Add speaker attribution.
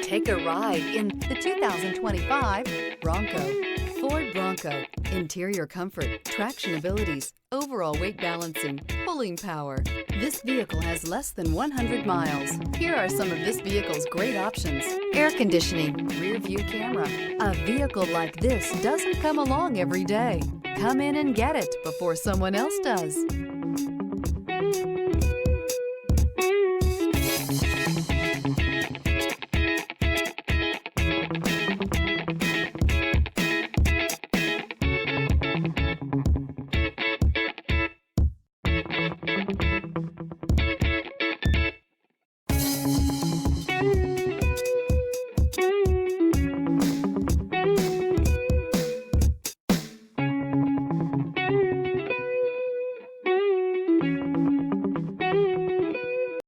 Speaker 1: Take a ride in the 2025 Bronco. Ford Bronco. Interior comfort, traction abilities, overall weight balancing, pulling power. This vehicle has less than 100 miles. Here are some of this vehicle's great options: air conditioning, rear view camera. A vehicle like this doesn't come along every day. Come in and get it before someone else does.